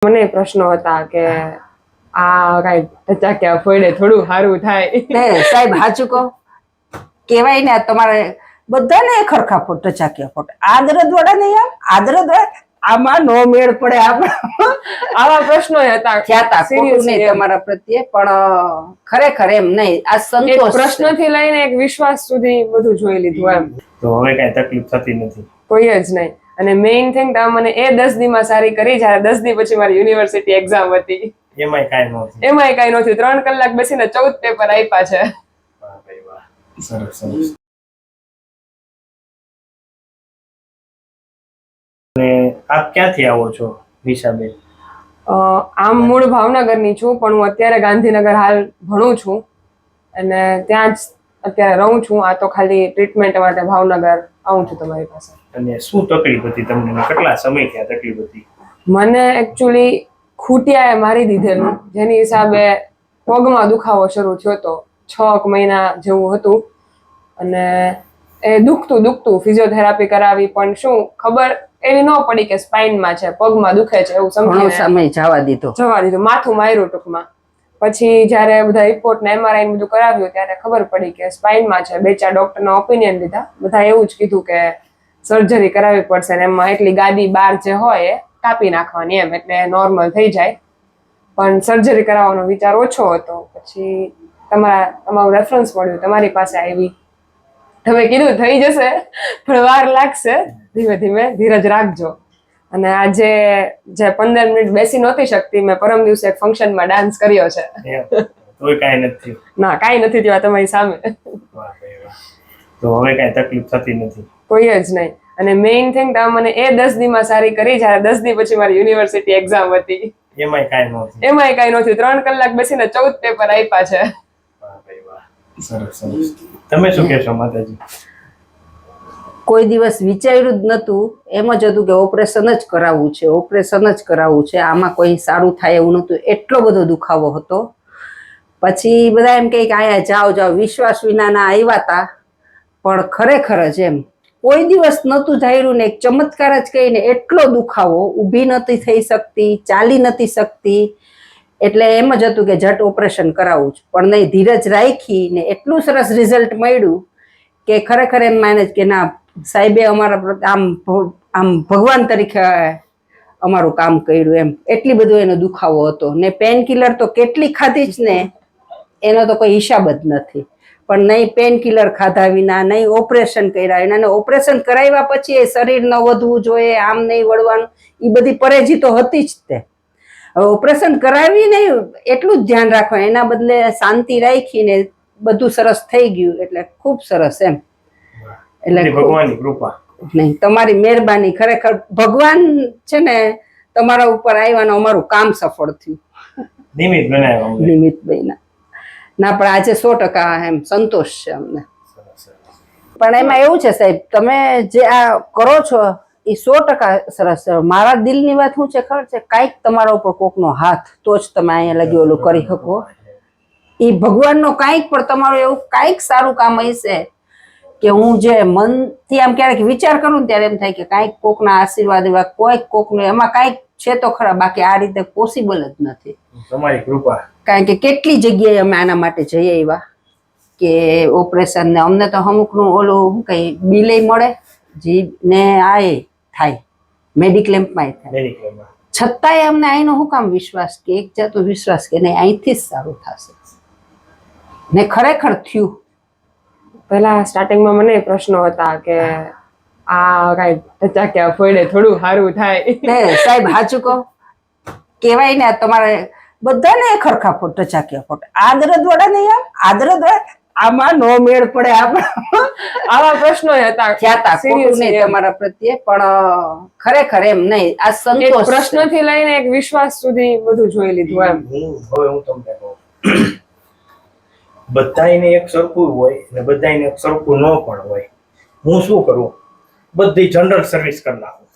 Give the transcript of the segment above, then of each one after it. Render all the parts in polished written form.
મને પ્રશ્નો હતા કે આ કઈ ટચાક્યા ફોડે થોડું સારું થાય. સાહેબ સાચું કહો, કેવાય ને તમારે બધાને ખરખા ફોટ ટચાક્યા ફોટ આદરદ વડા નહીં આદરદ આમાં નો મેળ પડે આપણે આવા પ્રશ્નો હતા તમારા પ્રત્યે, પણ ખરેખર એમ નહીં આ સંતોષ પ્રશ્ન થી લઈને એક વિશ્વાસ સુધી બધું જોઈ લીધું એમ. તો હવે કઈ તકલીફ થતી નથી, કોઈ જ નહીં. અને મેઇન થિંગ તો મને એ 10 દીમાં સારી કરી જયારે 10 દી પછી મારી યુનિવર્સિટી એક્ઝામ હતી. એમાંય કઈ નહોતું. 3 કલાક બેસીને 14 પેપર આપ્યા છે. વાહ ભાઈ વાહ, સરસ સરસ. અને આપ ક્યાંથી આવો છો નિશાબેન? આમ મૂળ ભાવનગરની છું, પણ હું અત્યારે ગાંધીનગર હાલ ભણું છું અને ત્યાં જ અત્યારે રહું છું. આ તો ખાલી ટ્રીટમેન્ટ માટે ભાવનગર આવું છું તમારી પાસે. અને શું તકલીફ હતી તમને? કેટલા સમય થયા તકલીફ હતી? મને એકચ્યુઅલી ખૂટિયાએ મારી દીધેલું, જેની હિસાબે પગમાં દુખાવો શરૂ થયો હતો. 6 મહિના જેવું હતું અને એ દુખતું ફિઝિયોથેરાપી કરાવી, પણ શું ખબર એવી ન પડી કે સ્પાઇનમાં છે, પગમાં દુખે છે એવું સમજીને સમય જવા દીધું, માથું માર્યું ટૂંકમાં. પછી જયારે બધા રિપોર્ટ ને MRI બધું કરાવ્યું ત્યારે ખબર પડી કે સ્પાઇનમાં છે. 2-4 ડોક્ટરના ઓપિનિયન લીધા, બધા એવું જ કીધું કે સર્જરી કરાવવી પડશે ને એમાં એટલી ગાદી બાર જે હોય એ કાપી નાખવાની એમ, એટલે નોર્મલ થઈ જાય. પણ સર્જરી કરાવવાનો વિચાર ઓછો હતો. પછી તમારું રેફરન્સ મળ્યું, તમારી પાસે આવી. તમે કીધું થઈ જશે પણ વાર લાગશે, ધીમે ધીમે ધીરજ રાખજો. અને આજે જે 15 મિનિટ બેસી નહોતી શકતી, મેં પરમ દિવસે એક ફંક્શનમાં ડાન્સ કર્યો છે. તોય કાંઈ નથી? ના, કાંઈ નથી થયું તમારી સામે. વાહ ભાઈ વાહ. તો હવે કાંઈ તકલીફ થતી નથી, કોઈ જ નહીં. અને મેઇન થિંગ તો મને એ 10 દીમાં સારી કરી જયારે 10 દી પછી મારી યુનિવર્સિટી એક્ઝામ હતી. એમાંય કાંઈ નહોતું. 3 કલાક બેસીને 14 પેપર આપ્યા છે. વાહ ભાઈ વાહ, સરસ સરસ. તમે શું કહેશો માતાજી? કોઈ દિવસ વિચાર્યું જ નતું, એમ જ હતું કે ઓપરેશન જ કરાવવું છે, આમાં કોઈ સારું થાય એવું નતું. એટલો બધો દુખાવો હતો. પછી બધા એમ કહે કે અહીંયા જાઓ વિશ્વાસ વિનાના આવ્યા હતા, પણ ખરેખર જ એમ કોઈ દિવસ નતું ધાર્યું ને એક ચમત્કાર જ કહીને એટલો દુખાવો, ઊભી નથી થઈ શકતી, ચાલી નથી શકતી. એટલે એમ જ હતું કે ઝટ ઓપરેશન કરાવવું જ, પણ નહીં, ધીરજ રાખી ને એટલું સરસ રિઝલ્ટ મળ્યું કે ખરેખર એમ માને કે ના સાહેબે અમારા આમ ભગવાન તરીકે અમારું કામ કર્યું એમ. એટલી બધો એનો દુખાવો હતો ને પેન કિલર તો કેટલી ખાધી જ ને એનો તો કોઈ હિસાબ જ નથી. પણ નહીં પેન કિલર ખાધા વિના, નહીં ઓપરેશન કર્યા વિના, અને ઓપરેશન કરાવ્યા પછી એ શરીર ન વધવું જોઈએ, આમ નહીં વળવાનું, એ બધી પરેજી તો હતી જ તે. હવે ઓપરેશન કરાવી નહીં એટલું જ ધ્યાન રાખવાનું, એના બદલે શાંતિ રાખીને બધું સરસ થઈ ગયું. એટલે ખૂબ સરસ એમ. એટલે ભગવાનની કૃપા નહીં, તમારી મહેરબાની. ખરેખર ભગવાન છે ને તમારા ઉપર આવ્યાનું અમારું કામ સફળ થયું. નિમિત્ત બન્યા. ના, પણ આજે 100% એમ સંતોષ છે અમને. પણ એમાં એવું છે સાહેબ, તમે જે આ કરો છો એ 100% સરસ છે. મારા દિલની વાત શું છે ખબર છે? કાંઈક તમારા ઉપર કોકનો હાથ, તો જ તમે અહીંયા લગી ઓલું કરી શકો. એ ભગવાનનો કાંઈક પણ તમારું એવું કાંઈક સારું કામ હશે કે હું જે મનથી આમ ક્યારેક વિચાર કરું ને ત્યારે એમ થાય કે કાંઈક કોકના આશીર્વાદ એવા કોકનું એમાં કાંઈક છે તો ખરા, બાકી આ રીતે પોસિબલ જ નથી. તમારી કૃપા. કારણ કે કેટલી જગ્યાએ અમે આના માટે જઈએ એવા કે ઓપરેશન ને અમને તો અમુકનું ઓલું કઈ બિલે મળે ને આ થાય મેડિક્લેમ્પમાં થાય, છતાંય અમને અહીંનો શું કામ વિશ્વાસ કે એક જાતનો વિશ્વાસ કે નહીં અહીંથી જ સારું થશે ને ખરેખર થયું. પહેલા સ્ટાર્ટિંગમાં મને પ્રશ્નો હતા કે આ કઈ ટચાક્યા ફોડે થોડું સારું થાય. સાહેબ સાચું કહો, કેવાય ને તમારે બધાને ખરખા ફોટ ટચાક્યા ફોટ આદરદ વડા નહીં આદરદ વડા આમાં નો મેળ પડે આપણે. આવા પ્રશ્નો હતા તમારા પ્રત્યે, પણ ખરેખર એમ નહીં આ સંતોષ પ્રશ્ન થી લઈને એક વિશ્વાસ સુધી બધું જોઈ લીધું એમ. હવે હું તમને કહું, બધાને એક સરખું હોય ને બધાને એક સરખું ન પણ હોય. હું શું કરું, બધી જનરલ સર્વિસ કરી નાખું.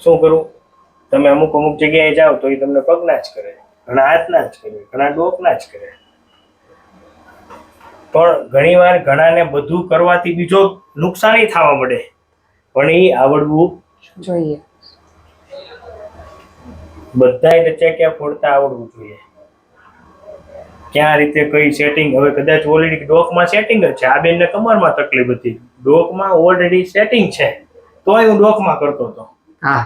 શું કરું, તમે અમુક જગ્યાએ જાઓ તો એ તમને પગના જ કરે, ઘણા હાથના જ કરે, ઘણા ડોકના જ કરે. પણ ઘણી વાર ઘણાને બધું કરવાથી બીજો નુકસાની થવા મળે, પણ એ આવડવું જોઈએ. બધાય રચાક્યા ફોડતા આવડવું જોઈએ. ક્યાં રીતે કઈ સેટિંગ, હવે કદાચ ઓલરેડી ડોકમાં સેટિંગ જ છે, આ બેનને કમરમાં તકલીફ હતી, ડોકમાં ઓલરેડી સેટિંગ છે, તોય હું ડોકમાં કરતો હતો. હા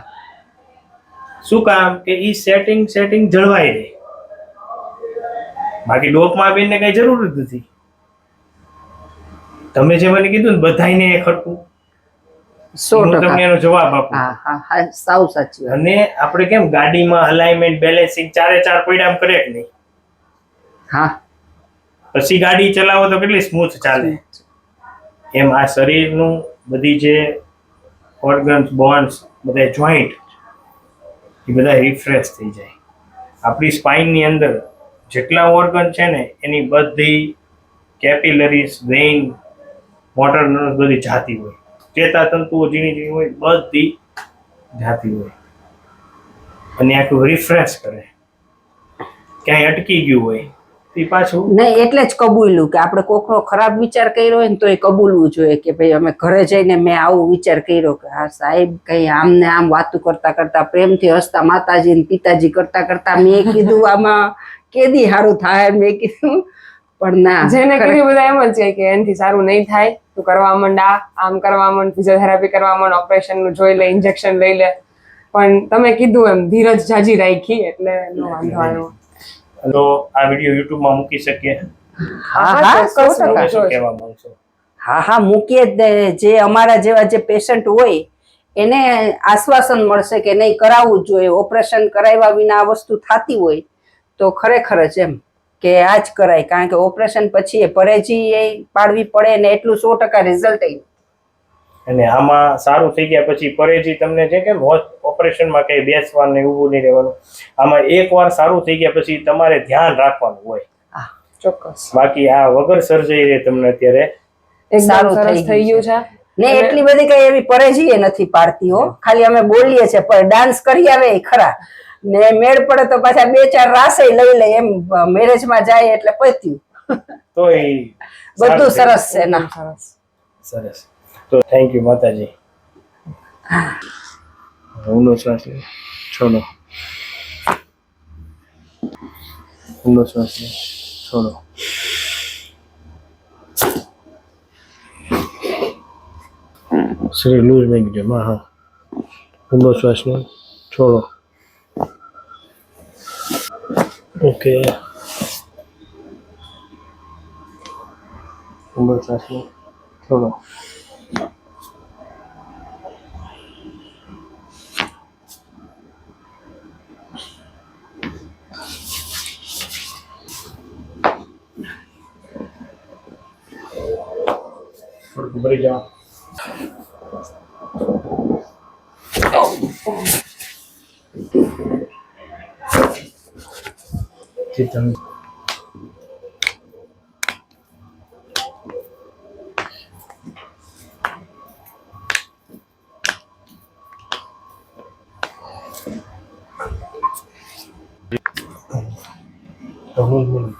શું કામ કે ઈ સેટિંગ જળવાઈ રહે. બાકી ડોકમાં બેનને કઈ જરૂર જ નથી. તમે જે મને કીધું ને બધાયને એ ખટવું, 100% હું તમને એનો જવાબ આપું. હા હા હા સાવ સાચી વાત. અને આપણે કેમ ગાડીમાં અલાઇનમેન્ટ બેલેન્સિંગ ચારે ચાર પૈડામ કરે કે નહીં, હા પછી ગાડી ચલાવો તો કેટલી સ્મૂથ ચાલે. એમ આ શરીરનું બધી જે ઓર્ગન્સ બોન્સ બધા જોઈન્ટ એ બધા રિફ્રેશ થઈ જાય. આપણી સ્પાઇનની અંદર જેટલા ઓર્ગન છે ને એની બધી કેપિલરીઝ, વેઇન, મોટર નર્વ બધી જાતી હોય, ચેતાતંતુઓ ઝીણી ઝીણી હોય બધી જાતી હોય, અને આખું રિફ્રેશ કરે. ક્યાંય અટકી ગયું હોય તે પાછું. નહીં એટલે જ કબૂલ્યું કે આપણે કોકનો ખરાબ વિચાર કર્યો હોય ને તો એ કબૂલવું જોઈએ કે ભાઈ અમે ઘરે જઈને મેં આવો વિચાર કર્યો કે હા સાહેબ કઈ આમ ને આમ વાતું કરતા કરતા પ્રેમથી હસતા માતાજી ને પિતાજી કરતા કરતા મેં કીધું આમાં કેદી સારું થાય, મેં કીધું પણ ના જેને કીધું બધા એમ જ છે કે એનાથી સારું નહીં થાય, તું કરવા માંડ, આમ કરવા માંડ, ફિઝિયોથેરાપી કરવા માંડ, ઓપરેશન નું જોઈ લે, ઇન્જેક્શન લઈ લે. પણ તમે કીધું એમ ધીરજ જાજી રાખી એટલે નો વાંધો આવ્યો. તો આ વિડીયો યુટ્યુબમાં મૂકી શકીએ? હા હા 100%. તમે શું કહેવા માંગશો? હા હા મૂકીએ જ ને. જે અમારા જેવા જે પેશન્ટ હોય એને આશ્વાસન મળશે કે નહીં કરાવવું જ જોઈએ. ઓપરેશન કરાવ્યા વિના આ વસ્તુ થતી હોય તો ખરેખર જ એમ કે આ જ કરાય, કારણ કે ઓપરેશન પછી એ પરેજી એ પાડવી પડે ને એટલું 100% રિઝલ્ટ. અને આમાં સારું થઈ ગયા પછી પરેજી તમને જે કે ઓપરેશનમાં કઈ બેસવાનું ને ઊભું નહીં રહેવાનું, આમાં એકવાર સારું થઈ ગયા પછી તમારે ધ્યાન રાખવાનું હોય. ચોક્કસ. બાકી આ વગર સર્જરી તમને અત્યારે એકદમ સારું સરસ થઈ ગયું છે. ને એટલી બધી કઈ એવી પરેજી એ નથી પાડતી હો, ખાલી અમે બોલીએ છીએ પણ ડાન્સ કરી આવે એ ખરા ને મેળ પડે તો પાછા 2-4 રાસે લઈ લે એમ મેરેજમાં જાય એટલે પત્યું. તો એ બધું સરસ છે ના. સરસ. સરસ. તો થેન્ક યુ માતાજી. ઊંડો શ્વાસ લે, છોડો. ઊંડો શ્વાસ લે, છોડો. શરીર લૂઝ નહીં ગયું. હા. ઊંડો શ્વાસ લે, છોડો. ઓકે. ઊંડો શ્વાસ લે, છોડો. થોડું ભરી જાઓ. ચિત્તન હું